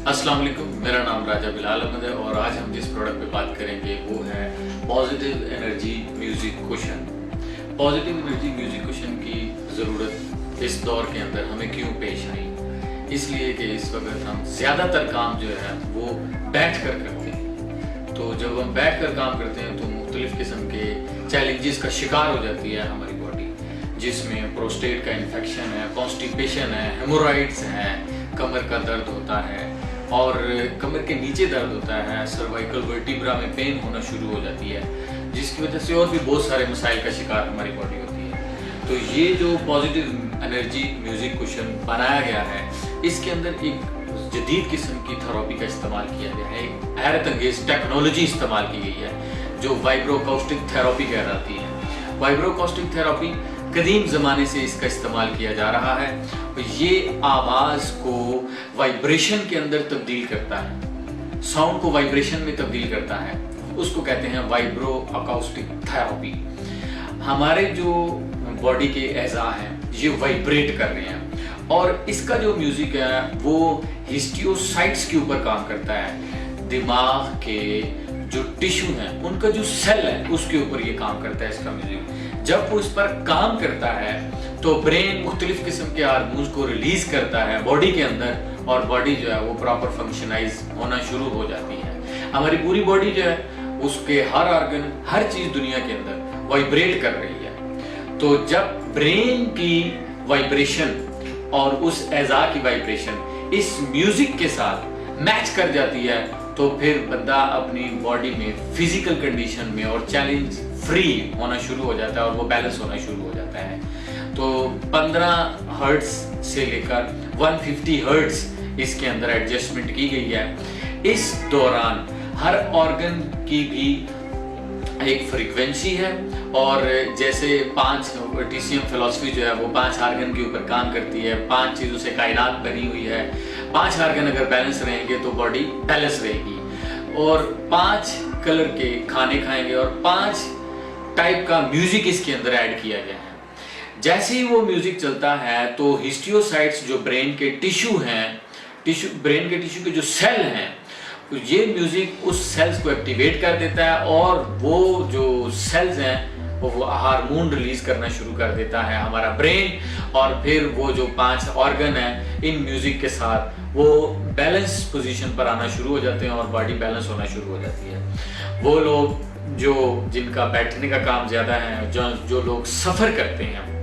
अस्सलाम वालेकुम, मेरा नाम राजा बिलाल अहमद है और आज हम जिस प्रोडक्ट पे बात करेंगे वो है positive energy music cushion. Positive energy music cushion की ज़रूरत इस दौर के अंदर हमें क्यों पेश आई? इसलिए कि इस वक्त हम ज़्यादातर काम जो है वो बैठ कर करते हैं। तो जब हम बैठ कर काम करते हैं तो मुख्तलिफ़ किस्म के चैलेंजेस का शिकार हो जाती है हमारी बॉडी, जिसमें प्रोस्टेट का इन्फेक्शन है, कॉन्स्टिपेशन है, हेमोरॉइड्स हैं, कमर का दर्द होता है और कमर के नीचे दर्द होता है, सर्वाइकल वर्टिब्रा में पेन होना शुरू हो जाती है, जिसकी वजह से और भी बहुत सारे मसाइल का शिकार हमारी बॉडी होती है। तो ये जो पॉजिटिव एनर्जी म्यूजिक कुशन बनाया गया है, इसके अंदर एक जदीद किस्म की थेरेपी का इस्तेमाल किया गया है, एक हैरत अंगेज टेक्नोलॉजी इस्तेमाल की गई है जो वाइब्रोकास्टिक थेरेपी कहलाती है। वाइब्रोकास्टिक थेरेपी कदीम ज़माने से इसका इस्तेमाल किया जा रहा है। ये आवाज़ को वाइब्रेशन के अंदर तब्दील करता है, साउंड को वाइब्रेशन में तब्दील करता है, उसको कहते हैं वाइब्रो अकाउस्टिक थेरेपी। हमारे जो बॉडी के एज़ा हैं ये वाइब्रेट कर रहे हैं और इसका जो म्यूज़िक है वो हिस्टियोसाइट्स के ऊपर काम करता है। दिमाग के जो टिश्यू हैं उनका जो सेल है उसके ऊपर ये काम करता है इसका म्यूजिक। जब वो इस पर काम करता है तो ब्रेन मुख्तलिफ किस्म के हार्मोन्स को रिलीज करता है बॉडी के अंदर और बॉडी जो है वो प्रॉपर फंक्शनाइज होना शुरू हो जाती है। हमारी पूरी बॉडी जो है उसके हर ऑर्गन, हर चीज दुनिया के अंदर वाइब्रेट कर रही है। तो जब ब्रेन की वाइब्रेशन और उस एज़ा की वाइब्रेशन इस म्यूजिक के साथ मैच कर जाती है तो फिर बंदा अपनी बॉडी में फिजिकल कंडीशन में और चैलेंज फ्री होना शुरू हो जाता है और वो बैलेंस होना शुरू हो जाता है। तो 15 हर्ट्ज से लेकर 150 हर्ट्ज इसके अंदर एडजस्टमेंट की गई है। इस दौरान हर ऑर्गन की भी एक फ्रीक्वेंसी है और जैसे 5 TCM फिलॉसफी जो है वो 5 ऑर्गन के ऊपर काम करती है, 5 चीज़ों से कायनात बनी हुई है। 5 ऑर्गन अगर बैलेंस रहेंगे तो बॉडी बैलेंस रहेगी और 5 कलर के खाने खाएंगे और 5 टाइप का म्यूजिक इसके अंदर ऐड किया गया है। जैसे ही वो म्यूजिक चलता है तो हिस्टियोसाइट्स जो ब्रेन के टिश्यू हैं, ब्रेन के टिश्यू के जो सेल हैं, तो ये म्यूजिक उस सेल्स को एक्टिवेट कर देता है और वो जो सेल्स हैं वो हार्मोन रिलीज करना शुरू कर देता है हमारा ब्रेन और फिर वो जो 5 ऑर्गन है इन म्यूजिक के साथ वो बैलेंस पोजीशन पर आना शुरू हो जाते हैं और बॉडी बैलेंस होना शुरू हो जाती है। वो लोग जिनका बैठने का काम ज़्यादा है, जो लोग सफ़र करते हैं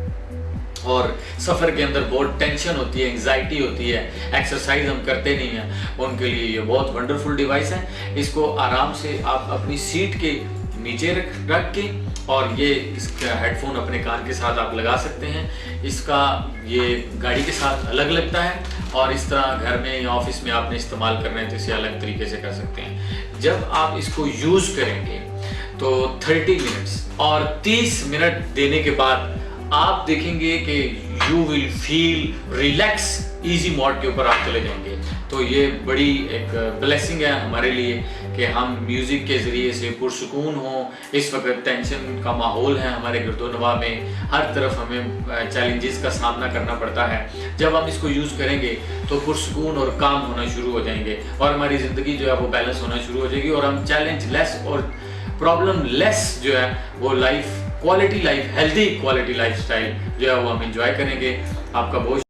और सफ़र के अंदर बहुत टेंशन होती है, एंजाइटी होती है, एक्सरसाइज हम करते नहीं हैं, उनके लिए ये बहुत वंडरफुल डिवाइस है। इसको आराम से आप अपनी सीट के नीचे रख के और ये इसका हेडफोन अपने कान के साथ आप लगा सकते हैं। इसका ये गाड़ी के साथ अलग लगता है और इस तरह घर में या ऑफिस में आपने इस्तेमाल करना है तो इसे अलग तरीके से कर सकते हैं। जब आप इसको यूज़ करेंगे तो 30 मिनट्स और 30 मिनट देने के बाद आप देखेंगे कि you will feel relax, easy mode के ऊपर आप चले जाएंगे। तो ये बड़ी एक ब्लेसिंग है हमारे लिए कि हम म्यूज़िक के ज़रिए से पुरसुकून हो। इस वक्त टेंशन का माहौल है हमारे गिरदोनवा में, हर तरफ हमें चैलेंजेस का सामना करना पड़ता है। जब हम इसको यूज़ करेंगे तो पुरसुकून और काम होना शुरू हो जाएंगे और हमारी ज़िंदगी जो है वो बैलेंस होना शुरू हो जाएगी और हम चैलेंज लेस और प्रॉब्लम लेस जो है वो life, quality life, healthy quality lifestyle जो है वो हम एंजॉय करेंगे। आपका बहुत